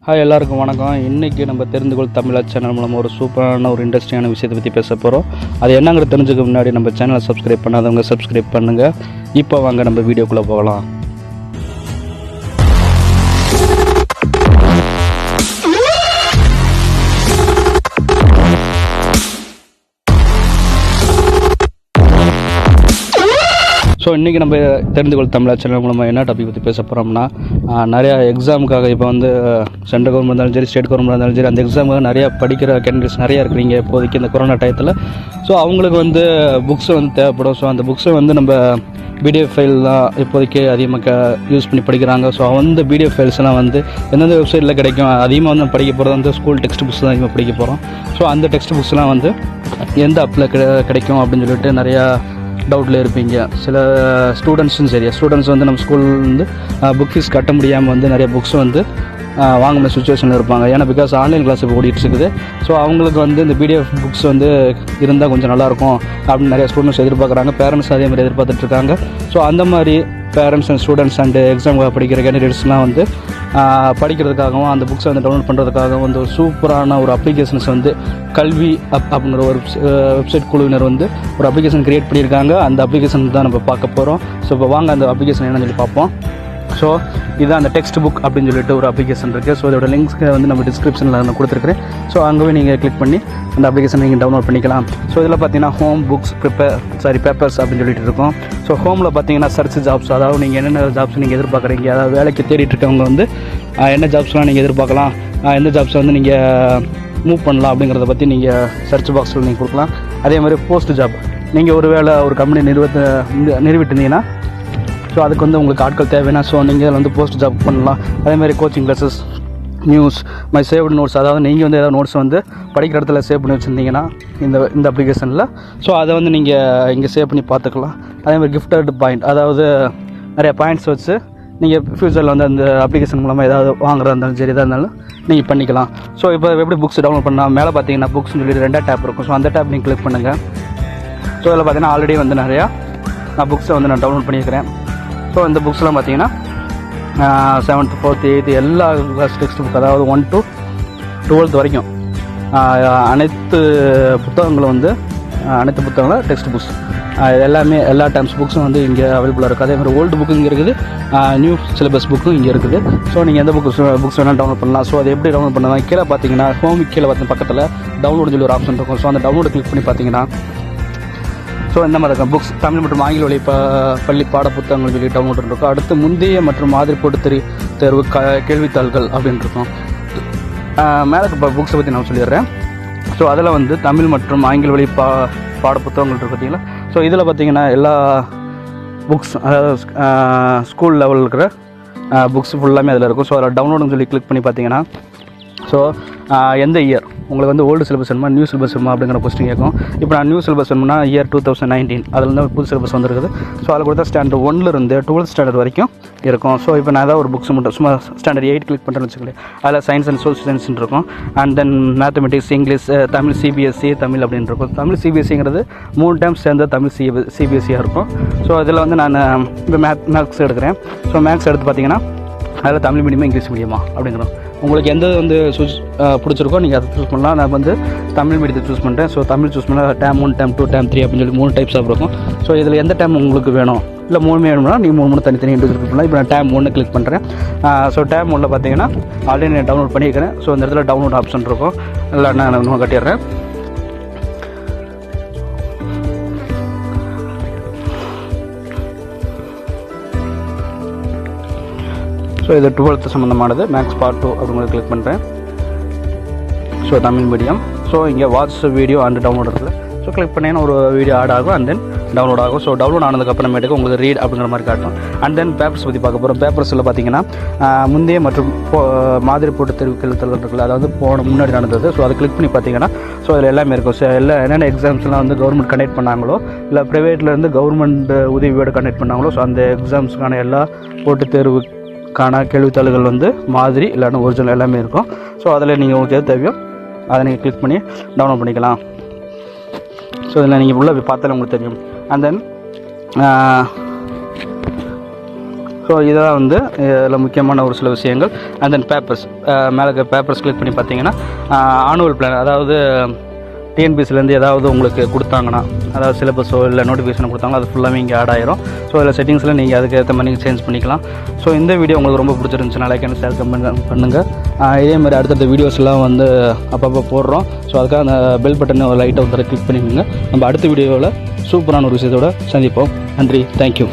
Hi எல்லாருக்கும் வணக்கம். இன்றைக்கி நம்ம தெரிந்துகொள் தமிழா சேனல் மூலமாக ஒரு சூப்பரான ஒரு இன்ட்ரெஸ்டிங்கான விஷயத்தை பற்றி பேச போகிறோம். அது என்னங்கிறது தெரிஞ்சுக்க முன்னாடி நம்ம சேனலை சப்ஸ்கிரைப் பண்ணாதவங்க சப்ஸ்கிரைப் பண்ணுங்கள். இப்போ வாங்க நம்ம வீடியோக்குள்ளே போகலாம். ஸோ இன்றைக்கி நம்ம தெரிந்துகொள் தமிழா சேனல் மூலமாக என்ன டாபிக் பற்றி பேச போகிறோம்னா, நிறையா எக்ஸாமுக்காக இப்போ சென்ட்ரல் கவர்மெண்ட் இருந்தாலும் சரி, ஸ்டேட் கவர்மெண்ட் இருந்தாலும் சரி, அந்த எக்ஸாமுக்காக நிறையா படிக்கிற கேண்டிடேட்ஸ் நிறையா இருக்கிறீங்க இப்போதைக்கு இந்த கொரோனா டயத்தில். ஸோ அவங்களுக்கு புக்ஸ் தேவைப்படும். ஸோ அந்த புக்ஸை நம்ம பிடிஎஃப் ஃபைல் தான் இப்போதைக்கு அதிகமாக யூஸ் பண்ணி படிக்கிறாங்க. ஸோ அந்த பிடிஎஃப் ஃபைல்ஸ்லாம் எந்தெந்த வெப்சைட்டில் கிடைக்கும், அதிகமாக படிக்க போகிறது டெக்ஸ்ட் புக்ஸ் தான் அதிகமாக படிக்க போகிறோம். ஸோ அந்த டெக்ஸ்ட் புக்ஸ்லாம் எந்த ஆப்பில் கிடைக்கும் அப்படின்னு சொல்லிட்டு நிறையா டவுட்டில் இருப்பீங்க. சில ஸ்டூடெண்ட்ஸும் சரி, ஸ்டூடெண்ட்ஸ் நம்ம ஸ்கூல்லேருந்து புக் ஃபீஸ் கட்ட முடியாமல் நிறைய புக்ஸ் வாங்க முடிய சுச்சுவேஷனில் இருப்பாங்க. ஏன்னா பிகாஸ் ஆன்லைன் கிளாஸ் இப்போ ஓடிட்டு இருக்குது. ஸோ அவங்களுக்கு இந்த பிடிஎஃப் புக்ஸ் இருந்தால் கொஞ்சம் நல்லாயிருக்கும் அப்படின்னு நிறைய ஸ்டூடெண்ட்ஸ் எதிர்பார்க்குறாங்க. பேரண்ட்ஸ் அதே மாதிரி எதிர்பார்த்துட்ருக்காங்க. ஸோ அந்த மாதிரி பேரண்ட்ஸ் அண்ட் ஸ்டூடெண்ட்ஸ் அண்டு எக்ஸாமுக்காக படிக்கிற கேண்டிடேட்ஸ்லாம் படிக்கிறதுக்காகவும் அந்த புக்ஸை டவுன்லோட் பண்ணுறதுக்காகவும் ஒரு சூப்பரான ஒரு அப்ளிகேஷன்ஸ் கல்வி அப்படிங்கிற ஒரு வெப்சைட் குழுவினர் ஒரு அப்ளிகேஷன் க்ரியேட் பண்ணியிருக்காங்க. அந்த அப்ளிகேஷன் தான் நம்ம பார்க்க போகிறோம். ஸோ இப்போ வாங்க அந்த அப்ளிகேஷன் என்னன்னு சொல்லி பார்ப்போம். ஸோ இதுதான் அந்த டெக்ஸ்ட் புக் அப்படின்னு சொல்லிட்டு ஒரு அப்ளிகேஷன் இருக்குது. ஸோ இதோட லிங்க்ஸ் நம்ம டிஸ்கிரிப்ஷனில் நான் கொடுத்துருக்கிறேன். ஸோ அங்கே நீங்கள் கிளிக் பண்ணி அந்த அப்ளிகேஷன் நீங்கள் டவுன்லோட் பண்ணிக்கலாம். ஸோ இதில் பார்த்தீங்கன்னா ஹோம் புக்ஸ் பேப்பர்ஸ் அப்படின்னு சொல்லிட்டு இருக்கும். ஸோ ஹோமில் பார்த்தீங்கன்னா சர்ச் ஜாப்ஸ், அதாவது நீங்கள் என்னென்ன ஜாப்ஸ் நீங்கள் எதிர்பார்க்குறீங்க, அதாவது வேலைக்கு தேடிட்டு இருக்கவங்க என்ன ஜாப்ஸ்லாம் நீங்கள் எதிர்பார்க்கலாம், எந்த ஜாப்ஸ் நீங்கள் மூவ் பண்ணலாம் அப்படிங்கிறத பற்றி நீங்கள் சர்ச் பாக்ஸில் நீங்கள் கொடுக்கலாம். அதே மாதிரி போஸ்ட் ஜாப், நீங்கள் ஒரு வேலை ஒரு கம்பெனி நிறுவிட்டிருந்தீங்கன்னா ஸோ அதுக்கு உங்களுக்கு ஆட்கள் தேவைன்னா ஸோ நீங்கள் போஸ்ட் ஜாப் பண்ணலாம். அதேமாதிரி coaching classes, news, my saved notes, அதாவது நீங்கள் ஏதாவது நோட்ஸ் படிக்கிற இடத்துல சேவ் பண்ணி வச்சுருந்தீங்கன்னா இந்த அப்ளிகேஷனில் ஸோ அதை நீங்கள் இங்கே சேவ் பண்ணி பார்த்துக்கலாம். அதேமாதிரி கிஃப்டட் பாயிண்ட், அதாவது நிறைய பாயிண்ட்ஸ் வச்சு நீங்கள் ஃப்யூச்சரில் அந்த அப்ளிகேஷன் மூலமாக ஏதாவது வாங்குறதா இருந்தாலும் சரி, எதாக இருந்தாலும் நீங்கள் பண்ணிக்கலாம். ஸோ இப்போ எப்படி புக்ஸ் டவுன்லோட் பண்ணால் மேலே பார்த்தீங்கன்னா புக்ஸ்னு சொல்லி 2 டேப் இருக்கும். ஸோ அந்த டேப் நீங்கள் கிளிக் பண்ணுங்கள். ஸோ இதில் பார்த்தீங்கன்னா ஆல்ரெடி நிறையா நான் புக்ஸை நான் டவுன்லோட் பண்ணியிருக்கிறேன். ஸோ இந்த புக்ஸ்லாம் பார்த்தீங்கன்னா 7th 4th 8th எல்லா கிளாஸ் டெக்ஸ்ட் புக், அதாவது 1 to 12th வரைக்கும் அனைத்து புத்தகங்களும் அனைத்து புத்தகங்களும் டெக்ஸ்ட் புக்ஸ் எல்லாமே எல்லா டைம்ஸ் புக்ஸும் இங்கே அவைலபிளாக இருக்குது. அதேமாதிரி ஓல்டு புக்கு இங்கே இருக்குது, நியூ சிலபஸ் புக்கும் இங்கே இருக்குது. ஸோ நீங்கள் எந்த புக்ஸ் வேணாலும் டவுன்லோட் பண்ணலாம். ஸோ அது எப்படி டவுன்லோட் பண்ணலாம், கீழே பார்த்தீங்கன்னா ஹோம் கீழே பக்கத்தில் டவுன்லோடு சொல்லி ஒரு ஆப்ஷன் இருக்கும். ஸோ அந்த டவுன்லோடு கிளிக் பண்ணி பார்த்தீங்கன்னா ஸோ இந்த மாதிரி இருக்கும். புக்ஸ் தமிழ் மற்றும் ஆங்கில வழி பள்ளி பாட புத்தகங்கள் சொல்லி டவுன்லோட் இருக்கும். அடுத்து முந்தைய மற்றும் மாதிரி போட்டு தேர்வு கேள்வித்தாள்கள் அப்படின்னு இருக்கும். மேலே புக்ஸை பற்றி நான் சொல்லிடுறேன். ஸோ அதில் தமிழ் மற்றும் ஆங்கில வழி பாட புத்தகங்கள் இருக்குது பார்த்தீங்களா. ஸோ இதில் பார்த்தீங்கன்னா எல்லா புக்ஸ், அதாவது ஸ்கூல் லெவலில் இருக்கிற புக்ஸ் ஃபுல்லாமே அதில் இருக்கும். ஸோ அதில் டவுன்லோடுன்னு சொல்லி கிளிக் பண்ணி பார்த்தீங்கன்னா ஸோ எந்த இயர் உங்களுக்கு ஓல்டு சிலபஸ் வேணுமா, நியூ சிலபஸ் வேணுமா அப்படிங்கிற கொஸ்டின் கேட்கும். இப்போ நான் நியூ சிலபஸ் வேணும்னா இயர் 2019 அதில் புது சிலபஸ் வந்துருக்குது. ஸோ அதில் கொடுத்தா ஸ்டாண்டர்ட் 1லேருந்து 12th ஸ்டாண்டர்ட் வரைக்கும் இருக்கும். ஸோ இப்போ நான் ஏதாவது ஒரு புக்ஸ் மட்டும் சும்மா ஸ்டாண்டர்ட் 8 கிளிக் பண்ணுறேன்னு வச்சுக்கோங்க. அதில் சயின்ஸ் அண்ட் சோஷியல் சயின்ஸ்னு இருக்கும். And then mathematics, English, Tamil CBSE, Tamil அப்படின்னு இருக்கும். தமிழ் சிபிஎஸ்சிங்கிறது 3 டைம்ஸ் சேர்ந்த தமிழ் சிபிஎஸ்சியாக இருக்கும். ஸோ அதில் நான் இப்போ மேக்ஸ் எடுக்கிறேன். ஸோ மேக்ஸ் எடுத்து பார்த்தீங்கன்னா அதில் தமிழ் மீடியமா இங்கிலீஷ் மீடியமா அப்படிங்கிறோம். உங்களுக்கு எந்த பிடிச்சிருக்கோ நீங்கள் அதை சூஸ் பண்ணலாம். நான் தமிழ் மீடியத்தை சூஸ் பண்ணுறேன். ஸோ தமிழ் சூஸ் பண்ணால் டேம் 1, டேம் 2, டேம் 3 அப்படின்னு சொல்லி 3 டைப்ஸ் இருக்கும். ஸோ இதில் எந்த டேம் உங்களுக்கு வேணும், இல்லை 3 வேணும்னா நீங்கள் 3 தனித்தனி இண்டிவிஜுவல் பண்ணலாம். இப்போ நான் டேம் 1 கிளிக் பண்ணுறேன். ஸோ டேம் 1 பார்த்தீங்கன்னா ஆல்ரெடி நான் டவுன்லோட் பண்ணியிருக்கிறேன். ஸோ இந்த இடத்துல டவுன்லோட் ஆப்ஷன் இருக்கும். இல்லை நான் இன்னும் கட்டிடுறேன். ஸோ இது 12th சம்மந்தமானது, மேக்ஸ் பார்ட் 2 அப்படிங்கிறது கிளிக் பண்ணுறேன். So Tamil medium. ஸோ இங்கே வாட்ச் வீடியோ அண்ட் டவுன்லோட் இருக்குது. ஸோ கிளிக் பண்ணிங்கன்னா ஒரு வீடியோ ஆட் ஆகும் அண்ட் தென் டவுன்லோட் ஆகும். ஸோ டவுன்லோட் ஆனதுக்கப்புறமேட்டுக்கு உங்களுக்கு ரீட் அப்படிங்கிற மாதிரி காட்டும். அண்ட் தென் பேப்பர்ஸ் பற்றி பார்க்க போகிறோம். பேப்பர்ஸில் பார்த்தீங்கன்னா முந்தைய மற்றும் மாதிரி போட்டு தேர்வு கேள்வித்தாள்கள் இருக்குல்ல, அதாவது முன்னாடி நடந்தது. ஸோ அதை கிளிக் பண்ணி பார்த்தீங்கன்னா ஸோ அதில் எல்லாமே இருக்கும். ஸோ என்னென்ன எக்ஸாம்ஸ்லாம் கவர்மெண்ட் கண்டக்ட் பண்ணாங்களோ, இல்லை ப்ரைவேட்லேருந்து கவர்மெண்ட் உதவியோடு கண்டக்ட் பண்ணாங்களோ, ஸோ அந்த எக்ஸாம்ஸுக்கான எல்லா போட்டுத் தேர்வுக்கான கேள்வித்தாள்கள் மாதிரி இல்லைன்னா ஒரிஜினல் எல்லாமே இருக்கும். ஸோ அதில் நீங்கள் உங்களுக்கு எது தேவையோ அதை நீங்கள் கிளிக் பண்ணி டவுன்லோட் பண்ணிக்கலாம். ஸோ இதில் நீங்கள் உள்ளே போய் பார்த்தாலே உங்களுக்கு தெரியும். அண்ட் தென் ஸோ இதெல்லாம் வந்து இதில் முக்கியமான ஒரு சில விஷயங்கள். அண்ட் தென் பேப்பர்ஸ், மேலே பேப்பர்ஸ் கிளிக் பண்ணி பார்த்தீங்கன்னா ஆனுவல் பிளான், அதாவது டிஎன்பிசிலேருந்து ஏதாவது உங்களுக்கு கொடுத்தாங்கன்னா, அதாவது சிலபஸோ இல்லை நோட்டிஃபிகேஷன் கொடுத்தாங்களோ அது ஃபுல்லாகவே இங்கே ஆட் ஆயிரும். ஸோ இதில் செட்டிங்ஸில் நீங்கள் அதுக்கேற்ற மாதிரி நீங்கள் சேஞ்ச் பண்ணிக்கலாம். ஸோ இந்த வீடியோ உங்களுக்கு ரொம்ப பிடிச்சிருந்துச்சுன்னா லைக் அண்ட் ஷேர் கமெண்ட் பண்ணுங்கள். இதே மாதிரி அடுத்தடுத்த வீடியோஸ் எல்லாம் வந்து அப்பப்போ போடுறோம். ஸோ அதுக்காக அந்த பெல் பட்டனை ஒரு லைட்டை ஒரு கிளிக் பண்ணிக்கோங்க. நம்ம அடுத்த வீடியோவில் சூப்பரான ஒரு விஷயத்தோடு சந்திப்போம். நன்றி, தேங்க்யூ.